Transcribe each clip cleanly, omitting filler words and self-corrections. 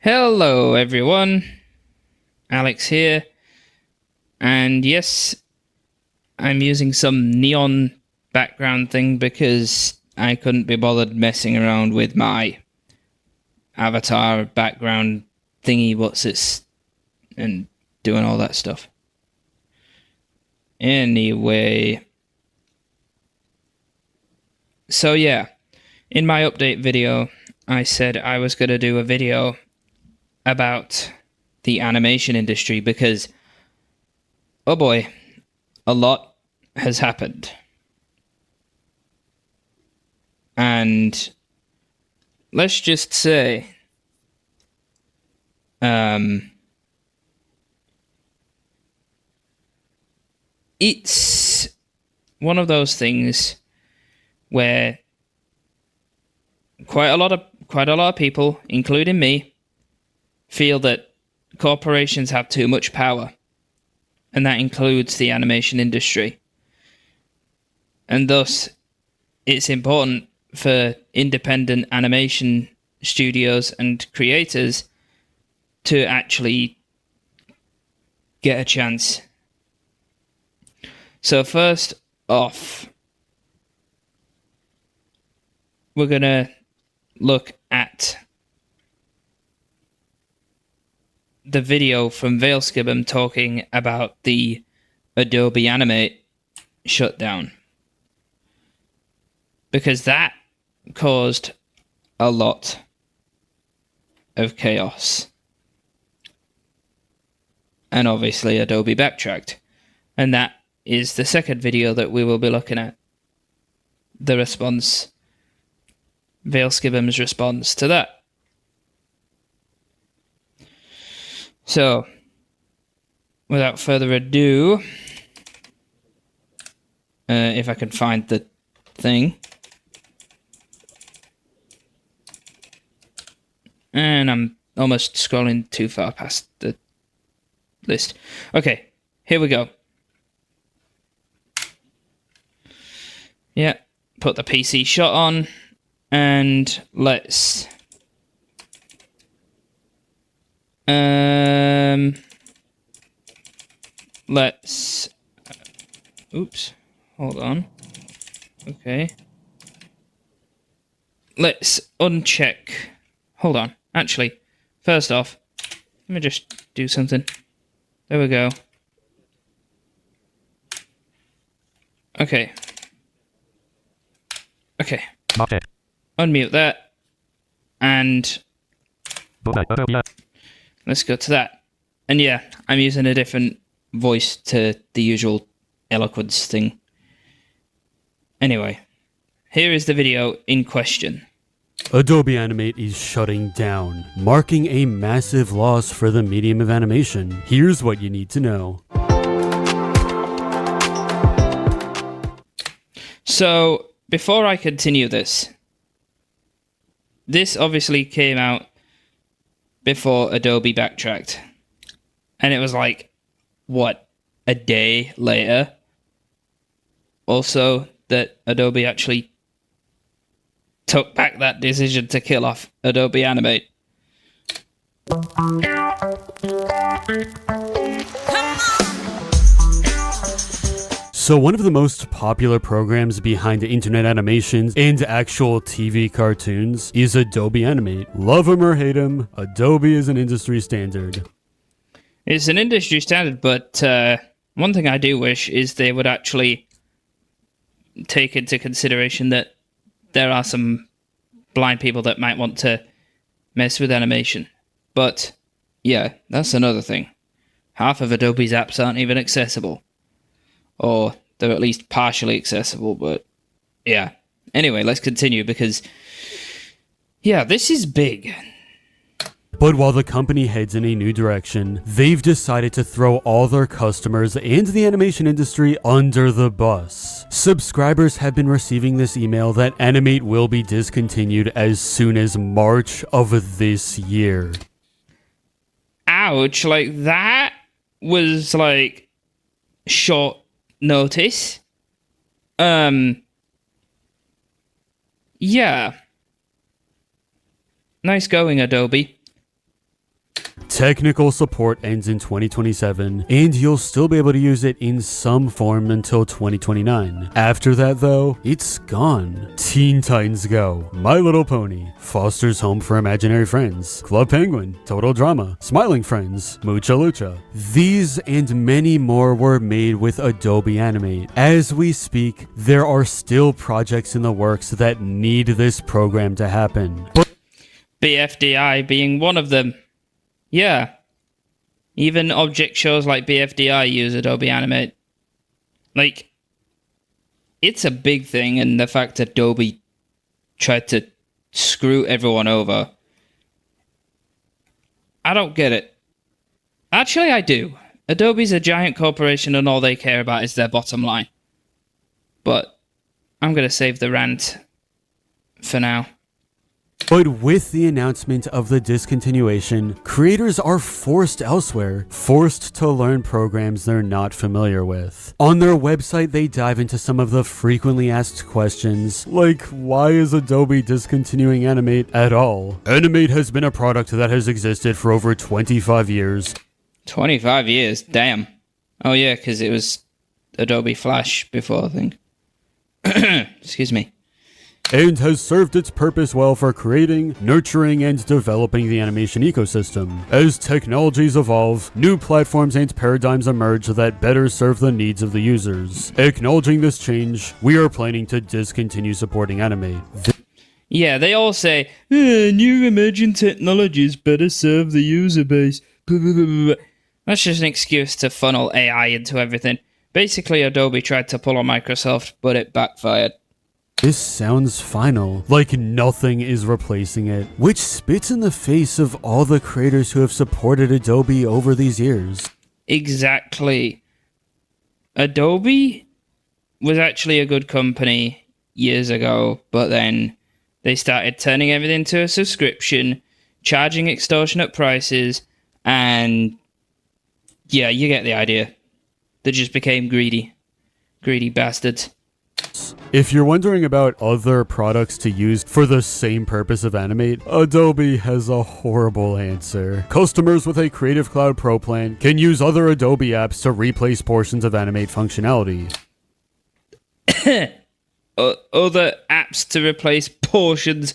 Hello everyone, Alex here, and yes, I'm using some neon background thing because I couldn't be bothered messing around with my avatar background thingy and doing all that stuff. Anyway, so yeah, in my update video, I said I was going to do a video about the animation industry because, oh boy, a lot has happened. And let's just say, it's one of those things where quite a lot of people, including me, feel that corporations have too much power, and that includes the animation industry. And thus, it's important for independent animation studios and creators to actually get a chance. So first off, we're going to look at the video from Vailskibum talking about the Adobe Animate shutdown, because that caused a lot of chaos. And obviously Adobe backtracked. And that is the second video that we will be looking at. The response, Vailskibum's response to that. So, without further ado, if I can find the thing. And I'm almost scrolling too far past the list. Okay, here we go. Yeah, put the PC shot on, and let's oops, hold on. Okay, let's uncheck. Hold on, actually, first off, let me just do something. There we go. Okay. Unmute that, and let's go to that. And yeah, I'm using a different voice to the usual eloquence thing. Anyway, here is the video in question. Adobe Animate is shutting down, marking a massive loss for the medium of animation. Here's what you need to know. So, before I continue this obviously came out before Adobe backtracked. And it was like, what, a day later? Also, that Adobe actually took back that decision to kill off Adobe Animate. So one of the most popular programs behind internet animations and actual TV cartoons is Adobe Animate. Love him or hate him, Adobe is an industry standard. It's an industry standard, but one thing I do wish is they would actually take into consideration that there are some blind people that might want to mess with animation. But yeah, that's another thing. Half of Adobe's apps aren't even accessible. Or they're at least partially accessible, but yeah. Anyway, let's continue because, yeah, this is big. But while the company heads in a new direction, they've decided to throw all their customers and the animation industry under the bus. Subscribers have been receiving this email that Animate will be discontinued as soon as March of this year. Ouch, like that was like short notice. Yeah. Nice going, Adobe. Technical support ends in 2027, and you'll still be able to use it in some form until 2029. After that though, it's gone. Teen Titans Go, My Little Pony, Foster's Home for Imaginary Friends, Club Penguin, Total Drama, Smiling Friends, Mucha Lucha. These and many more were made with Adobe Animate. As we speak, there are still projects in the works that need this program to happen. BFDI being one of them. Yeah. Even object shows like BFDI use Adobe Animate. Like, it's a big thing, and the fact Adobe tried to screw everyone over, I don't get it. Actually, I do. Adobe's a giant corporation and all they care about is their bottom line. But I'm going to save the rant for now. But with the announcement of the discontinuation, creators are forced elsewhere, forced to learn programs they're not familiar with. On their website, they dive into some of the frequently asked questions, like why is Adobe discontinuing Animate at all? Animate has been a product that has existed for over 25 years. 25 years? Damn. Oh yeah, because it was Adobe Flash before, I think. Excuse me. And has served its purpose well for creating, nurturing, and developing the animation ecosystem. As technologies evolve, new platforms and paradigms emerge that better serve the needs of the users. Acknowledging this change, we are planning to discontinue supporting Animate. Yeah, they all say, new emerging technologies better serve the user base. That's just an excuse to funnel AI into everything. Basically, Adobe tried to pull on Microsoft, but it backfired. This sounds final, like nothing is replacing it, which spits in the face of all the creators who have supported Adobe over these years. Exactly. Adobe was actually a good company years ago, but then they started turning everything into a subscription, charging extortionate prices, and yeah, you get the idea. They just became greedy. Greedy bastards. If you're wondering about other products to use for the same purpose of Animate, Adobe has a horrible answer. Customers with a Creative Cloud Pro plan can use other Adobe apps to replace portions of Animate functionality. Other apps to replace portions,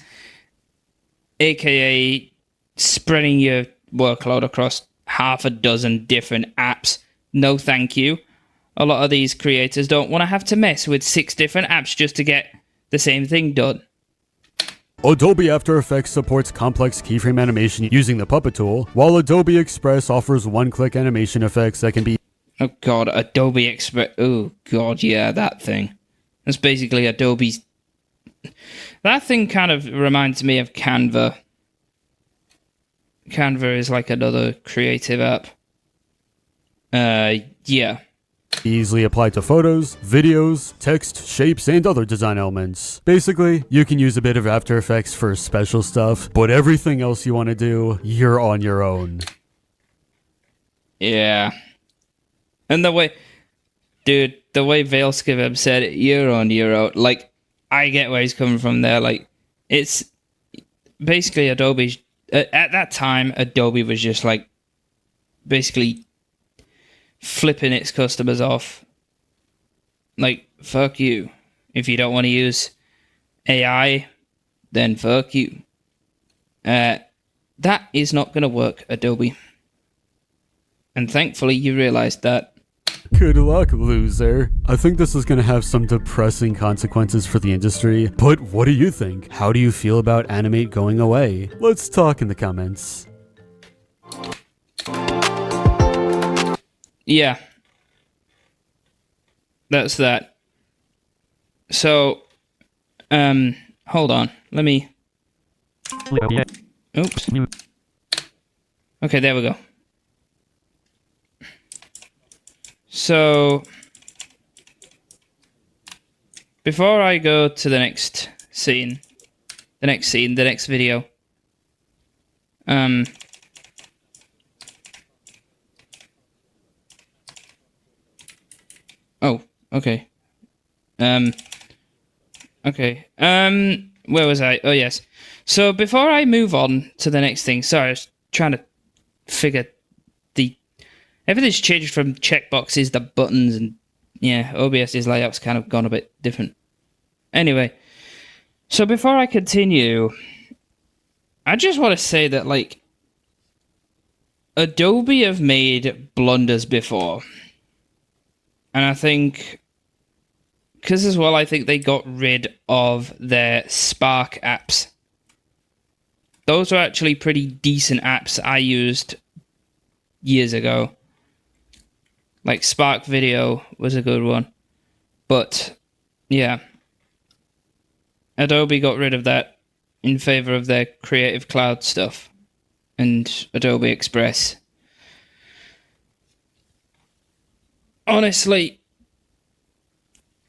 aka spreading your workload across half a dozen different apps. No thank you. A lot of these creators don't want to have to mess with 6 different apps just to get the same thing done. Adobe After Effects supports complex keyframe animation using the Puppet tool, while Adobe Express offers one-click animation effects that can be... Oh god, Adobe Express. Oh god, yeah, that thing. That's basically Adobe's... That thing kind of reminds me of Canva. Canva is like another creative app. Yeah. Easily applied to photos, videos, text, shapes, and other design elements. Basically, you can use a bit of After Effects for special stuff, but everything else you want to do, you're on your own. Yeah. And the way... Dude, the way Vailskibum said it, you're on your own. Like, I get where he's coming from there. Like, it's... Basically, Adobe... At that time, Adobe was just, like... Basically... flipping its customers off. Like, fuck you. If you don't want to use AI, then fuck you. That is not going to work, Adobe. And thankfully you realized that. Good luck, loser. I think this is going to have some depressing consequences for the industry, but what do you think? How do you feel about Animate going away? Let's talk in the comments. Yeah. That's that. So, hold on. Let me... Oops. Okay, there we go. So, before I go to the next video, oh, okay. Okay. Where was I? Oh, yes. So before I move on to the next thing, sorry, I was trying to figure everything's changed from checkboxes to buttons, and yeah, OBS's layout's kind of gone a bit different. Anyway, so before I continue, I just want to say that, like, Adobe have made blunders before. And I think, because as well, I think they got rid of their Spark apps. Those are actually pretty decent apps I used years ago. Like Spark Video was a good one. But, yeah. Adobe got rid of that in favor of their Creative Cloud stuff and Adobe Express. Honestly,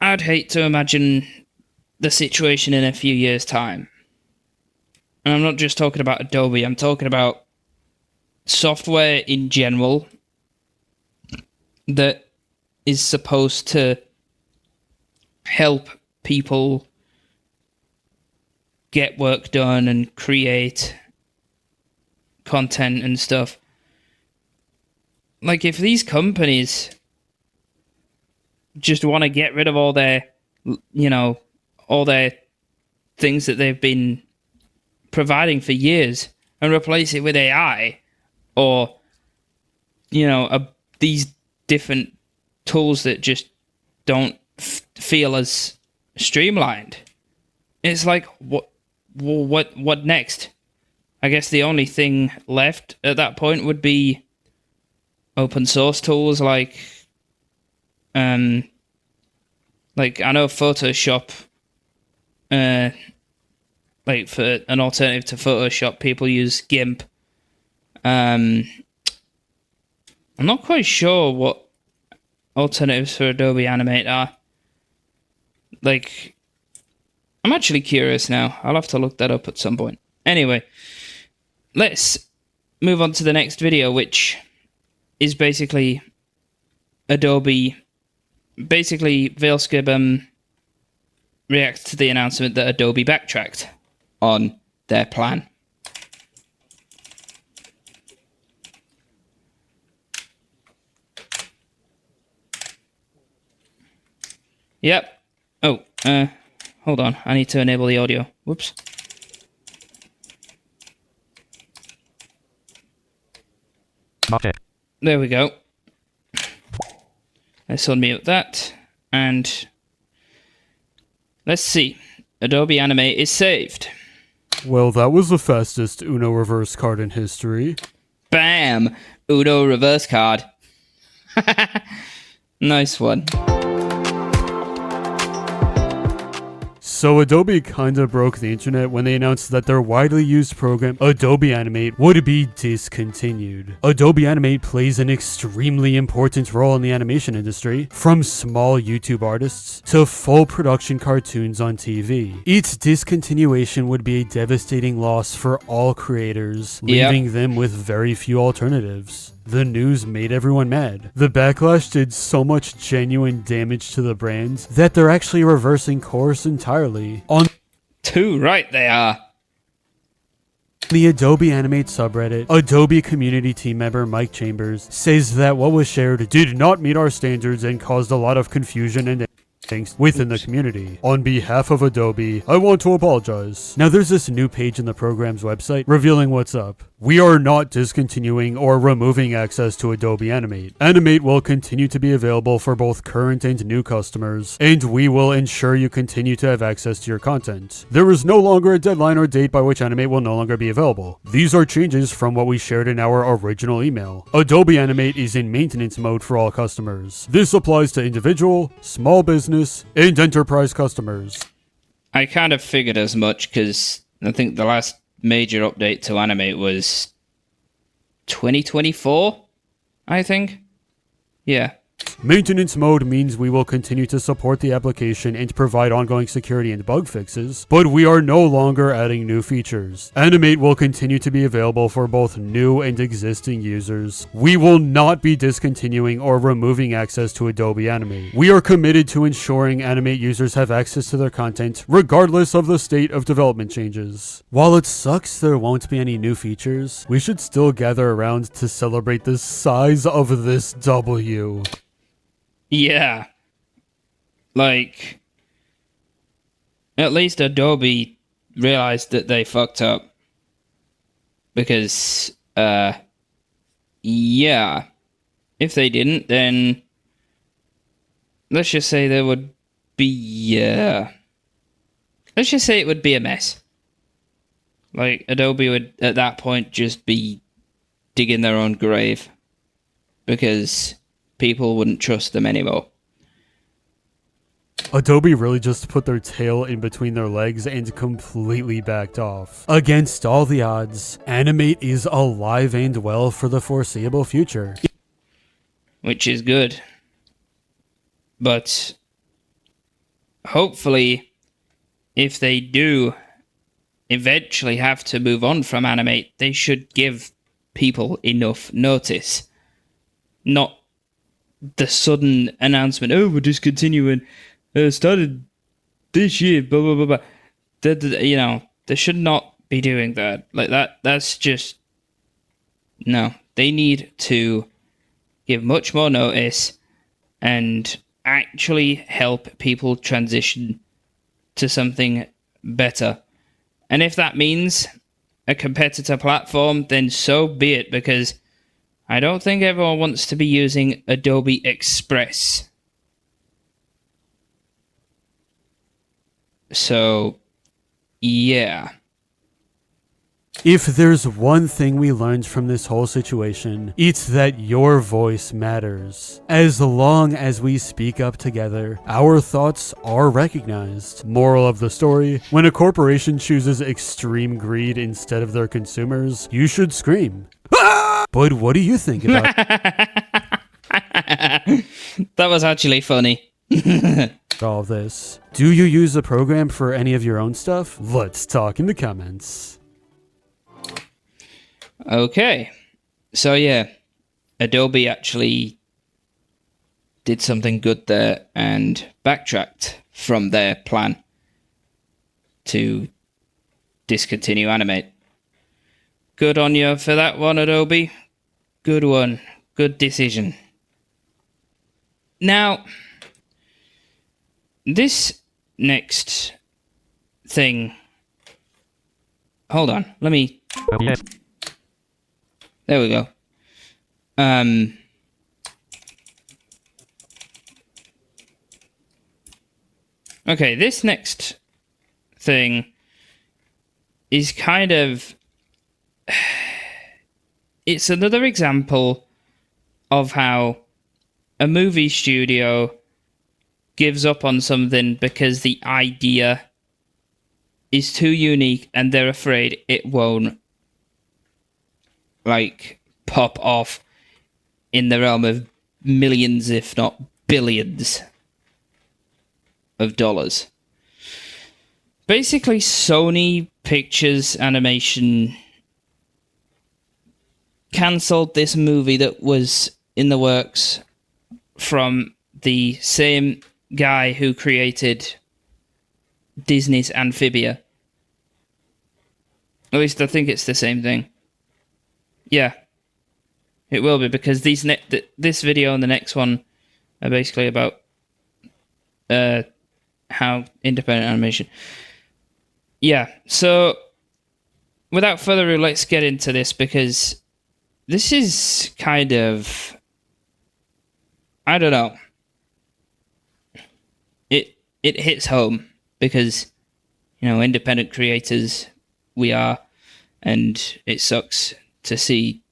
I'd hate to imagine the situation in a few years' time. And I'm not just talking about Adobe, I'm talking about software in general that is supposed to help people get work done and create content and stuff. Like, if these companies just want to get rid of all their, all their things that they've been providing for years and replace it with AI or, these different tools that just don't feel as streamlined. It's like, what next? I guess the only thing left at that point would be open source tools like I know Photoshop, like for an alternative to Photoshop, people use GIMP. I'm not quite sure what alternatives for Adobe Animate are. Like, I'm actually curious now. I'll have to look that up at some point. Anyway, let's move on to the next video, which is basically Vailskibum reacts to the announcement that Adobe backtracked on their plan. Yep. Oh, hold on. I need to enable the audio. Whoops. Okay. There we go. Let's unmute that. And let's see. Adobe Animate is saved. Well, that was the fastest Uno reverse card in history. Bam! Uno reverse card. Nice one. So Adobe kinda broke the internet when they announced that their widely used program, Adobe Animate, would be discontinued. Adobe Animate plays an extremely important role in the animation industry, from small YouTube artists to full production cartoons on TV. Its discontinuation would be a devastating loss for all creators, leaving them with very few alternatives. The news made everyone mad. The backlash did so much genuine damage to the brand that they're actually reversing course entirely. On Too right they are. the Adobe Animate subreddit, Adobe community team member Mike Chambers says that what was shared did not meet our standards and caused a lot of confusion and angst within the community. On behalf of Adobe, I want to apologize. Now there's this new page in the program's website revealing what's up. We are not discontinuing or removing access to Adobe Animate. Animate will continue to be available for both current and new customers, and we will ensure you continue to have access to your content. There is no longer a deadline or date by which Animate will no longer be available. These are changes from what we shared in our original email. Adobe Animate is in maintenance mode for all customers. This applies to individual, small business, and enterprise customers. I kind of figured as much because I think the last major update to Animate was 2024, I think. Yeah. Maintenance mode means we will continue to support the application and provide ongoing security and bug fixes, but we are no longer adding new features. Animate will continue to be available for both new and existing users. We will not be discontinuing or removing access to Adobe Animate. We are committed to ensuring Animate users have access to their content, regardless of the state of development changes. While it sucks there won't be any new features, we should still gather around to celebrate the size of this W. Yeah. Like, at least Adobe realized that they fucked up. Because, yeah. If they didn't, then let's just say there would be, let's just say it would be a mess. Like, Adobe would, at that point, just be digging their own grave. Because people wouldn't trust them anymore. Adobe really just put their tail in between their legs and completely backed off. Against all the odds, Animate is alive and well for the foreseeable future. Which is good. But hopefully, if they do eventually have to move on from Animate, they should give people enough notice. Not the sudden announcement, oh, we're discontinuing, started this year, blah, blah, blah, blah. You know, they should not be doing that. Like, that's just... No. They need to give much more notice and actually help people transition to something better. And if that means a competitor platform, then so be it, because I don't think everyone wants to be using Adobe Express. So, yeah. If there's one thing we learned from this whole situation, it's that your voice matters. As long as we speak up together, our thoughts are recognized. Moral of the story, when a corporation chooses extreme greed instead of their consumers, you should scream. But what do you think about That was actually funny. all of this? Do you use the program for any of your own stuff? Let's talk in the comments. Okay. So yeah, Adobe actually did something good there and backtracked from their plan to discontinue Animate. Good on you for that one, Adobe. Good one. Good decision. Now, this next thing... Hold on. Let me... OBS. There we go. Okay, this next thing is kind of... It's another example of how a movie studio gives up on something because the idea is too unique and they're afraid it won't, like, pop off in the realm of millions, if not billions of dollars. Basically, Sony Pictures Animation cancelled this movie that was in the works from the same guy who created Disney's Amphibia. At least I think it's the same thing. Yeah, it will be, because this video and the next one are basically about how independent animation. Yeah, so without further ado, let's get into this, because this is kind of, I don't know. It hits home because, you know, independent creators we are, and it sucks to see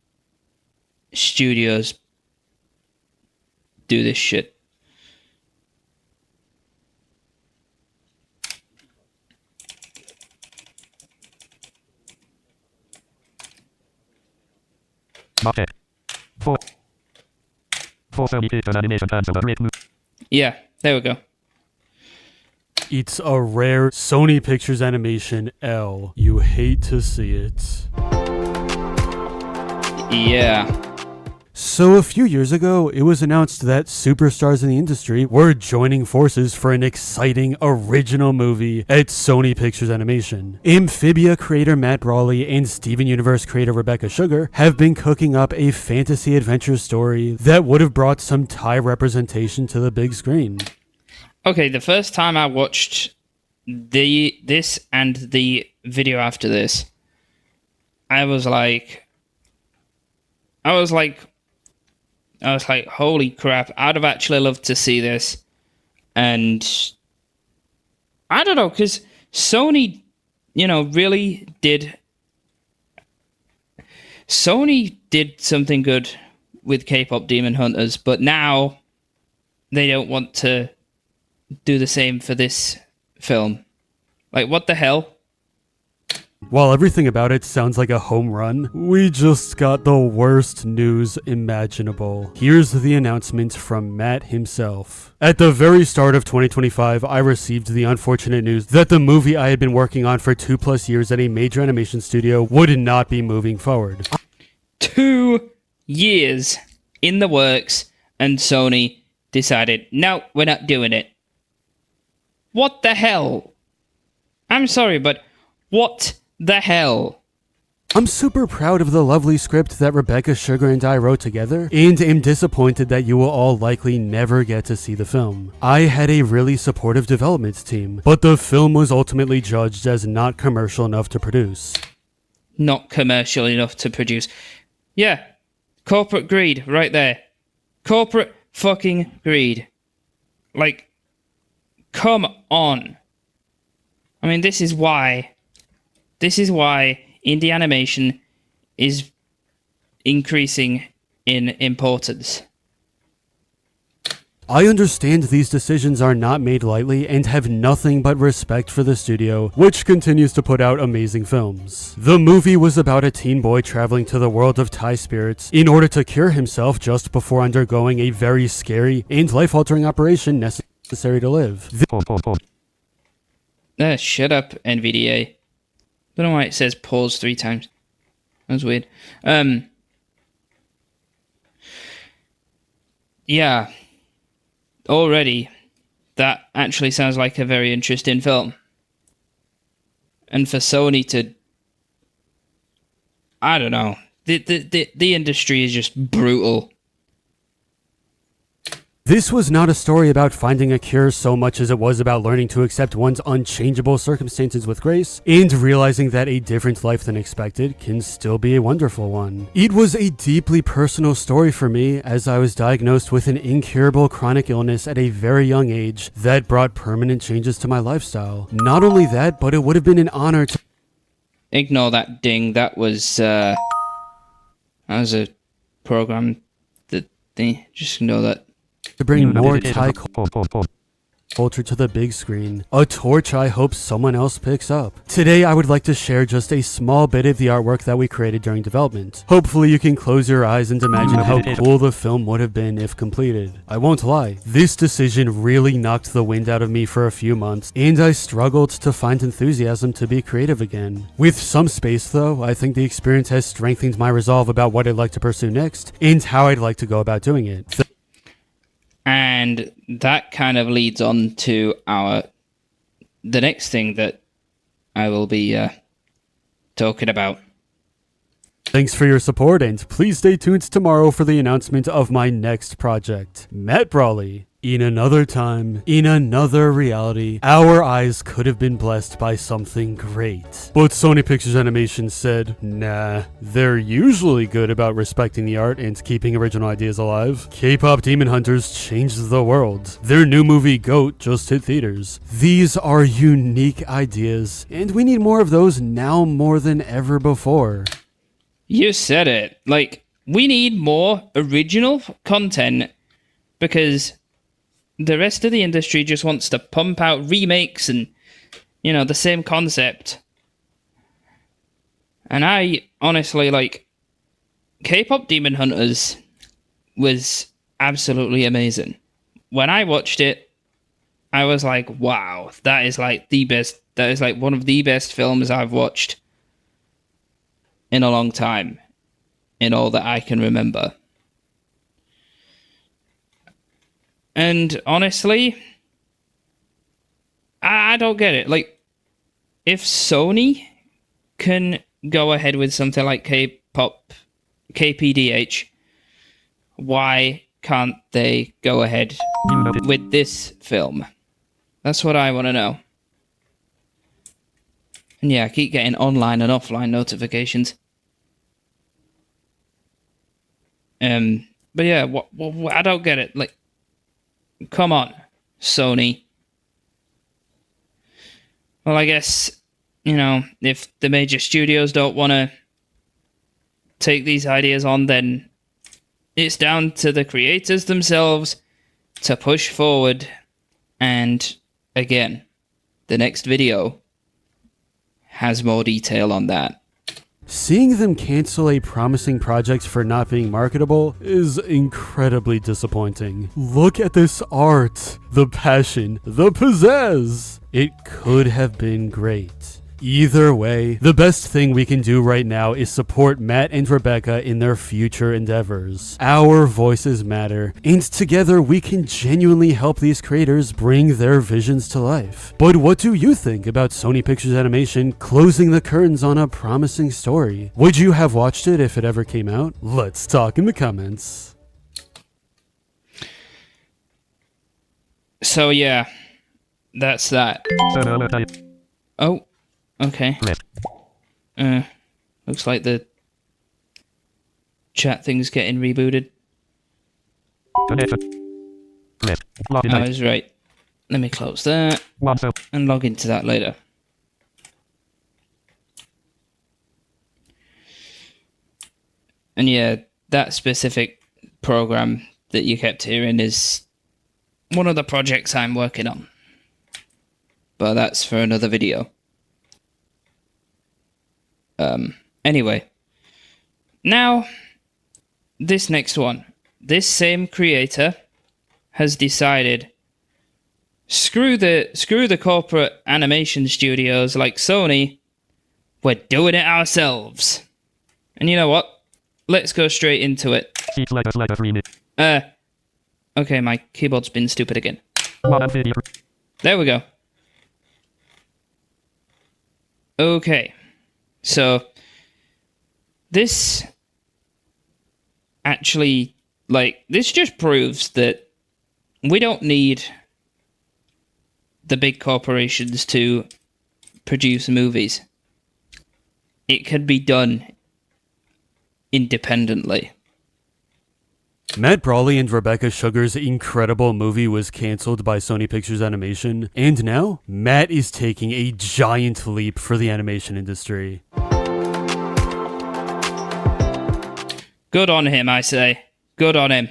studios do this shit. Budget. 4. For Sony Pictures Animation cancelled a great movie. Yeah, there we go. It's a rare Sony Pictures Animation L. You hate to see it. Yeah. So a few years ago, it was announced that superstars in the industry were joining forces for an exciting original movie at Sony Pictures Animation. Amphibia creator Matt Brawley and Steven Universe creator Rebecca Sugar have been cooking up a fantasy adventure story that would have brought some Thai representation to the big screen. Okay, the first time I watched this and the video after this, I was like, holy crap, I'd have actually loved to see this. And I don't know, because Sony, really did. Sony did something good with K-pop Demon Hunters, but now they don't want to do the same for this film. Like, what the hell? While everything about it sounds like a home run, we just got the worst news imaginable. Here's the announcement from Matt himself. At the very start of 2025, I received the unfortunate news that the movie I had been working on for 2+ years at a major animation studio would not be moving forward. 2 years in the works, and Sony decided, no, we're not doing it. What the hell? I'm sorry, but what the hell? I'm super proud of the lovely script that Rebecca Sugar and I wrote together, and am disappointed that you will all likely never get to see the film. I had a really supportive development team, but the film was ultimately judged as not commercial enough to produce. Not commercial enough to produce. Yeah, corporate greed right there. Corporate fucking greed. Like, come on. I mean, this is why indie animation is increasing in importance. I understand these decisions are not made lightly and have nothing but respect for the studio, which continues to put out amazing films. The movie was about a teen boy traveling to the world of Thai spirits in order to cure himself just before undergoing a very scary and life-altering operation necessary to live. Shut up, NVDA. Don't know why it says pause 3 times. That's weird. Yeah. Already, that actually sounds like a very interesting film. And for Sony to... I don't know. The industry is just brutal. This was not a story about finding a cure so much as it was about learning to accept one's unchangeable circumstances with grace and realizing that a different life than expected can still be a wonderful one. It was a deeply personal story for me as I was diagnosed with an incurable chronic illness at a very young age that brought permanent changes to my lifestyle. Not only that, but it would have been an honor to... Ignore that ding. That was a program that they just know that. To bring more Thai culture to the big screen, a torch I hope someone else picks up. Today I would like to share just a small bit of the artwork that we created during development. Hopefully you can close your eyes and imagine how cool the film would have been if completed. I won't lie, this decision really knocked the wind out of me for a few months, and I struggled to find enthusiasm to be creative again. With some space though, I think the experience has strengthened my resolve about what I'd like to pursue next, and how I'd like to go about doing it. And that kind of leads on to the next thing that I will be talking about. Thanks for your support, and please stay tuned tomorrow for the announcement of my next project. Matt Brawley. In another time, in another reality, our eyes could have been blessed by something great. But Sony Pictures Animation said, nah, they're usually good about respecting the art and keeping original ideas alive. K-pop Demon Hunters changed the world. Their new movie, GOAT, just hit theaters. These are unique ideas, and we need more of those now more than ever before. You said it. Like, we need more original content because the rest of the industry just wants to pump out remakes and, the same concept. And I honestly, K-pop Demon Hunters was absolutely amazing. When I watched it, I was like, wow, that is like the best. That is like one of the best films I've watched in a long time, in all that I can remember. And honestly, I don't get it. Like, if Sony can go ahead with something like K-pop, KPDH, why can't they go ahead with this film? That's what I want to know. And yeah, I keep getting online and offline notifications. But yeah, what I don't get it. Like, come on, Sony. Well, I guess, you know, if the major studios don't want to take these ideas on, then it's down to the creators themselves to push forward. And again, the next video has more detail on that. Seeing them cancel a promising project for not being marketable is incredibly disappointing. Look at this art, the passion, the pizzazz. It could have been great. Either way, the best thing we can do right now is support Matt and Rebecca in their future endeavors. Our voices matter, and together we can genuinely help these creators bring their visions to life. But what do you think about Sony Pictures Animation closing the curtains on a promising story? Would you have watched it if it ever came out? Let's talk in the comments. So yeah, that's that. Oh. Okay. Looks like the chat thing's getting rebooted. I was right. Let me close that and log into that later. And yeah, that specific program that you kept hearing is one of the projects I'm working on. But that's for another video. Anyway, now this next one, this same creator has decided screw the corporate animation studios like Sony, we're doing it ourselves. And you know what? Let's go straight into it. Okay, my keyboard's been stupid again. There we go. Okay. So, this actually, like, this just proves that we don't need the big corporations to produce movies. It can be done independently. Matt Brawley and Rebecca Sugar's incredible movie was cancelled by Sony Pictures Animation, and now Matt is taking a giant leap for the animation industry. Good on him, I say. Good on him.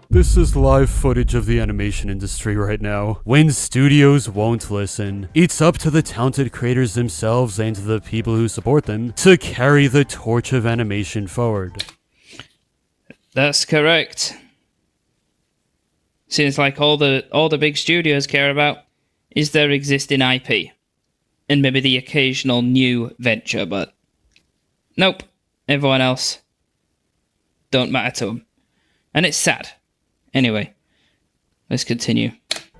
This is live footage of the animation industry right now. When studios won't listen, it's up to the talented creators themselves and the people who support them to carry the torch of animation forward. That's correct. Seems like all the big studios care about is their existing IP. And maybe the occasional new venture, but nope. Everyone else don't matter to them. And it's sad. Anyway, let's continue.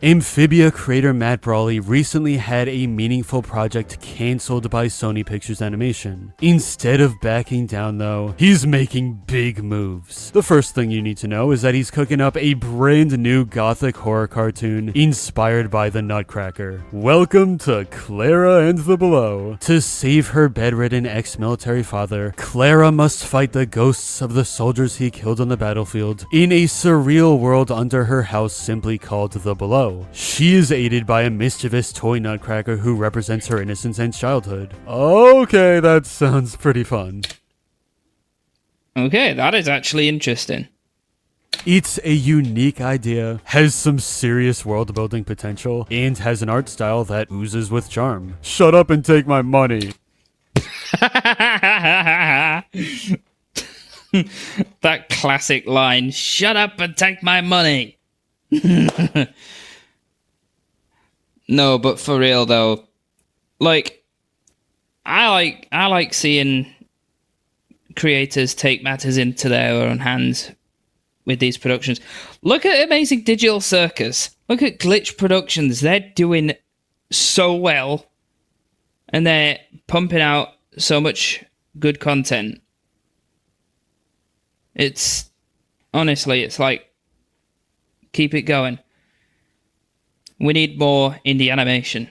Amphibia creator Matt Brawley recently had a meaningful project cancelled by Sony Pictures Animation. Instead of backing down though, he's making big moves. The first thing you need to know is that he's cooking up a brand new gothic horror cartoon inspired by the Nutcracker. Welcome to Clara and the Below. To save her bedridden ex-military father, Clara must fight the ghosts of the soldiers he killed on the battlefield in a surreal world under her house simply called the Below. She is aided by a mischievous toy nutcracker who represents her innocence and childhood. Okay, that sounds pretty fun. Okay, that is actually interesting. It's a unique idea, has some serious world building potential, and has an art style that oozes with charm. Shut up and take my money. That classic line, "Shut up and take my money." No, but for real though, like I like seeing creators take matters into their own hands with these productions. Look at Amazing Digital Circus. Look at Glitch Productions. They're doing so well, and they're pumping out so much good content. It's honestly, it's like, keep it going. We need more indie animation.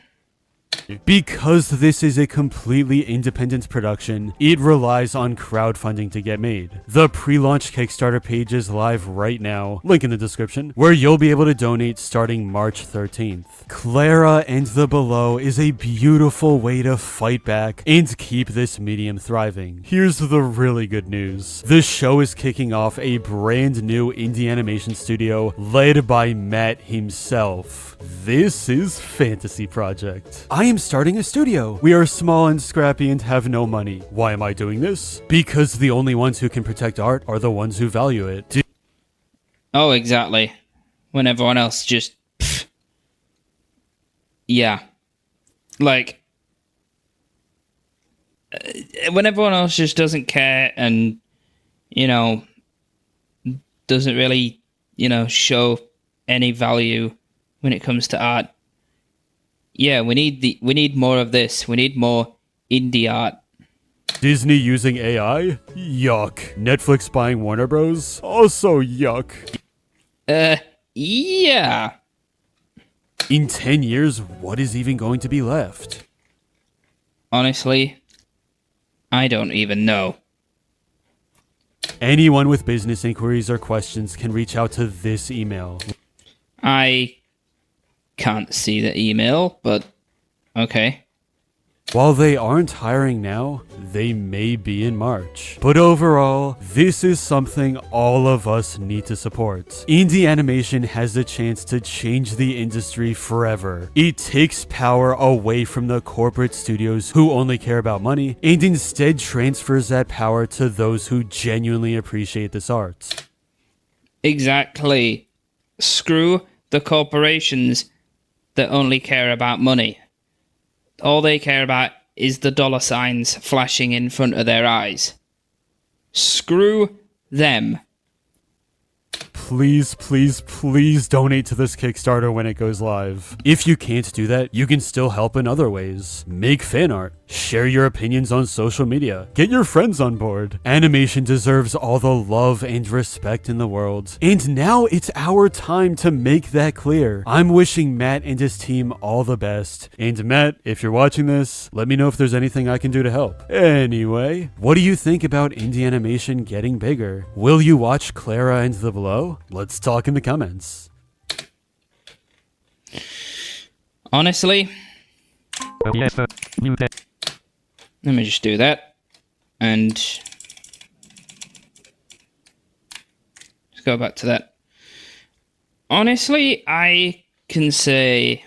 Because this is a completely independent production, it relies on crowdfunding to get made. The pre-launch Kickstarter page is live right now, link in the description, where you'll be able to donate starting March 13th. Clara and the Below is a beautiful way to fight back and keep this medium thriving. Here's the really good news. The show is kicking off a brand new indie animation studio led by Matt himself. This is Fantasy Project. I am starting a studio. We are small and scrappy and have no money. Why am I doing this? Because the only ones who can protect art are the ones who value it. Oh, exactly. When everyone else just... Pfft. Yeah. Like... when everyone else just doesn't care and, you know, doesn't really, you know, show any value when it comes to art. Yeah, we need more of this. We need more indie art. Disney using AI? Yuck. Netflix buying Warner Bros? Also yuck. Yeah. In 10 years, what is even going to be left? Honestly, I don't even know. Anyone with business inquiries or questions can reach out to this email. I can't see the email, but okay. While they aren't hiring now, they may be in March. But overall, this is something all of us need to support. Indie animation has the chance to change the industry forever. It takes power away from the corporate studios who only care about money, and instead transfers that power to those who genuinely appreciate this art. Exactly. Screw the corporations that only care about money. All they care about is the dollar signs flashing in front of their eyes. Screw them. Please, please, please donate to this Kickstarter when it goes live. If you can't do that, you can still help in other ways. Make fan art. Share your opinions on social media. Get your friends on board. Animation deserves all the love and respect in the world. And now it's our time to make that clear. I'm wishing Matt and his team all the best. And Matt, if you're watching this, let me know if there's anything I can do to help. Anyway, what do you think about indie animation getting bigger? Will you watch Clara and the Below? Let's talk in the comments. Honestly, Yes, new text. let me just do that. And just go back to that. Honestly, I can say,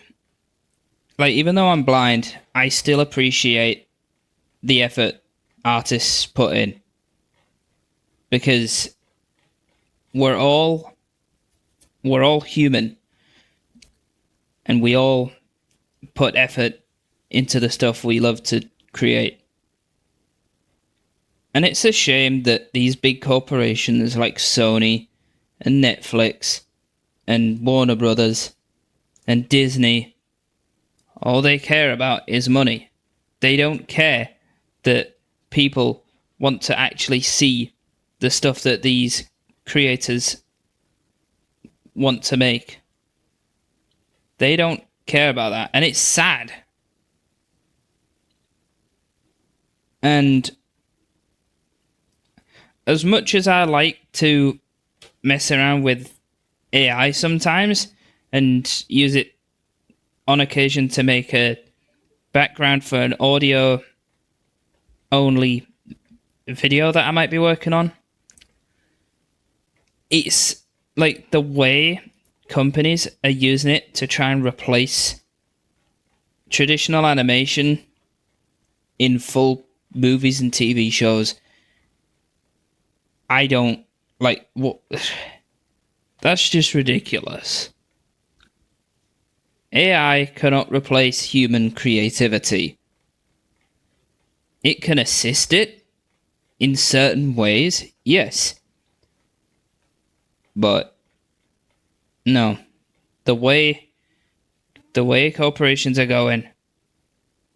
like, even though I'm blind, I still appreciate the effort artists put in. Because we're all human, and we all put effort into the stuff we love to create. And it's a shame that these big corporations like Sony and Netflix and Warner Brothers and Disney, all they care about is money. They don't care that people want to actually see the stuff that these creators want to make. They don't care about that, and it's sad. And as much as I like to mess around with AI sometimes and use it on occasion to make a background for an audio only video that I might be working on, it's like the way companies are using it to try and replace traditional animation in full movies and TV shows. I don't Like, what? That's just ridiculous. AI cannot replace human creativity. It can assist it in certain ways, yes. But no. The way corporations are going,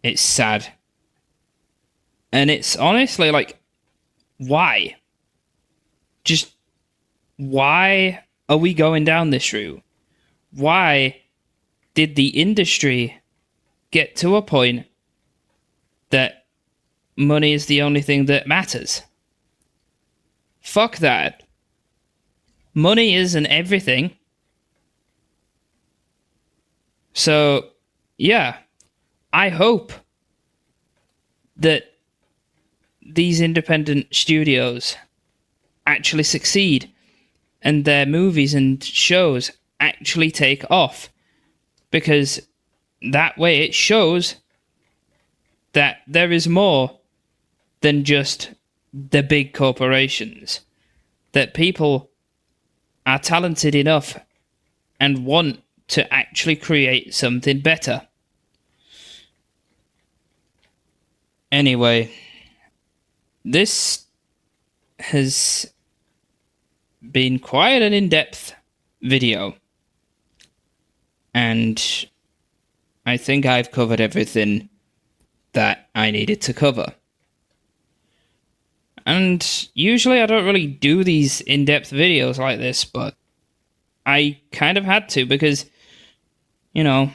it's sad. And it's honestly like, why? Just why are we going down this route? Why did the industry get to a point that money is the only thing that matters? Fuck that. Money isn't everything. So, yeah, I hope that these independent studios actually succeed and their movies and shows actually take off, because that way it shows that there is more than just the big corporations, that people are talented enough and want to actually create something better. Anyway, this has been quite an in-depth video, and I think I've covered everything that I needed to cover. And usually I don't really do these in-depth videos like this, but I kind of had to, because, you know,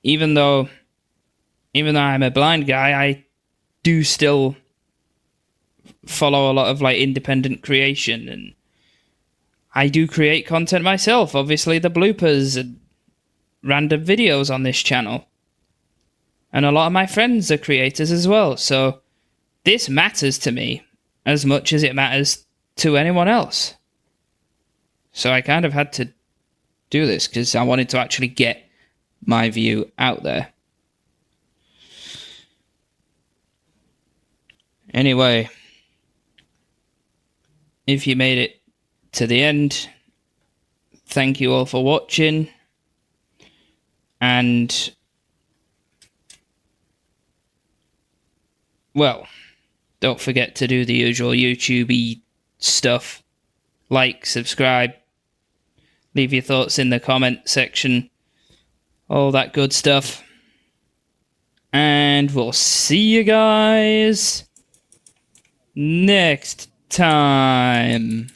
even though I'm a blind guy, I do still follow a lot of like independent creation, and I do create content myself. Obviously, the bloopers and random videos on this channel, and a lot of my friends are creators as well. So this matters to me as much as it matters to anyone else. So I kind of had to do this because I wanted to actually get my view out there. Anyway, if you made it to the end, thank you all for watching. And, well, don't forget to do the usual YouTube-y stuff. Like, subscribe, leave your thoughts in the comment section, all that good stuff. And we'll see you guys next time.